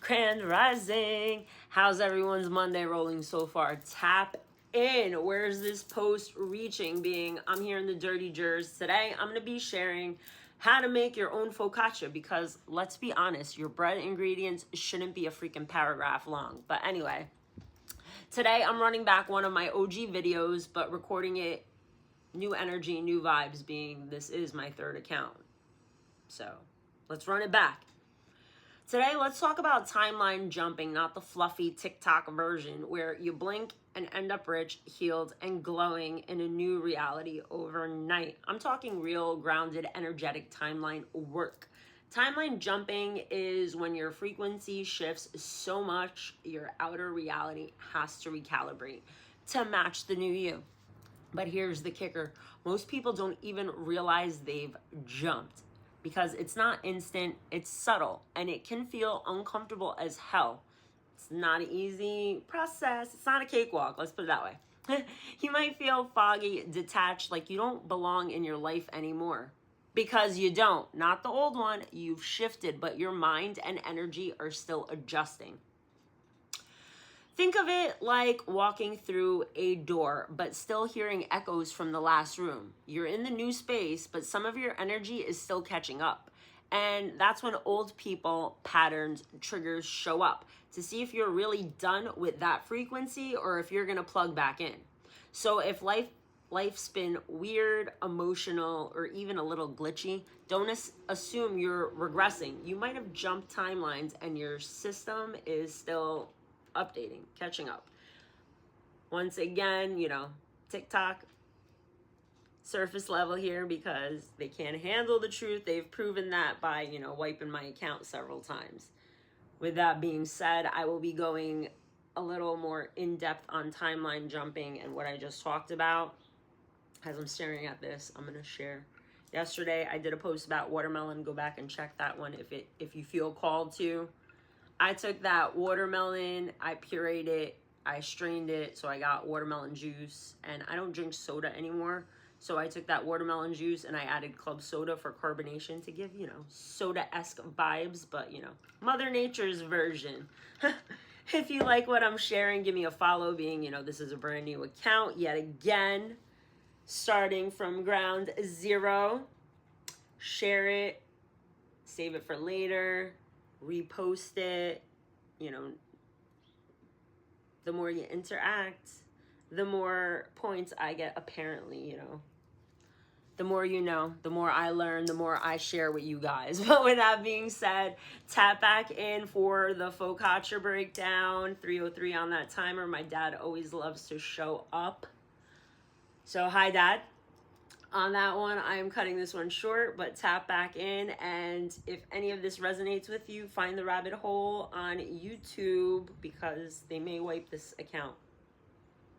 Grand Rising. How's everyone's Monday rolling so far? Tap in. Where's this post reaching? Being I'm here in the Dirty Jers. Today I'm going to be sharing how to make your own focaccia, because let's be honest, your bread ingredients shouldn't be a freaking paragraph long. But anyway, today I'm running back one of my OG videos, but recording it new energy, new vibes, being this is my third account. So let's run it back. Today, let's talk about timeline jumping, not the fluffy TikTok version where you blink and end up rich, healed, and glowing in a new reality overnight. I'm talking real, grounded, energetic timeline work. Timeline jumping is when your frequency shifts so much, your outer reality has to recalibrate to match the new you. But here's the kicker. Most people don't even realize they've jumped, because it's not instant, it's subtle, and it can feel uncomfortable as hell. It's not an easy process. It's not a cakewalk, let's put it that way. You might feel foggy, detached, like you don't belong in your life anymore. Because you don't. Not the old one, you've shifted, but your mind and energy are still adjusting. Think of it like walking through a door, but still hearing echoes from the last room. You're in the new space, but some of your energy is still catching up. And that's when old people, patterns, triggers show up to see if you're really done with that frequency or if you're gonna plug back in. So if life's been weird, emotional, or even a little glitchy, don't assume you're regressing. You might have jumped timelines and your system is still updating, catching up. Once again, TikTok surface level here because they can't handle the truth. They've proven that by, wiping my account several times. With that being said, I will be going a little more in depth on timeline jumping and what I just talked about. As I'm staring at this, I'm going to share. Yesterday, I did a post about watermelon. Go back and check that one if you feel called to. I took that watermelon, I pureed it, I strained it, so I got watermelon juice, and I don't drink soda anymore. So I took that watermelon juice and I added club soda for carbonation to give, soda-esque vibes, but, Mother Nature's version. If you like what I'm sharing, give me a follow, being, this is a brand new account yet again, starting from ground zero. Share it, save it for later, repost it. The more you interact, the more points I get, apparently. The more you know, the more I learn, the more I share with you guys. But with that being said, tap back in for the Focaccia breakdown. 3:03 on that timer. My dad always loves to show up. So hi, Dad. On that one, I am cutting this one short, but tap back in. And if any of this resonates with you, find the rabbit hole on YouTube, because they may wipe this account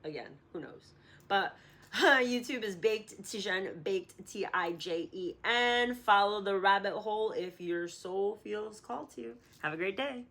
again. Who knows? But YouTube is baked Tijen, baked Tijen. Follow the rabbit hole if your soul feels called to. Have a great day.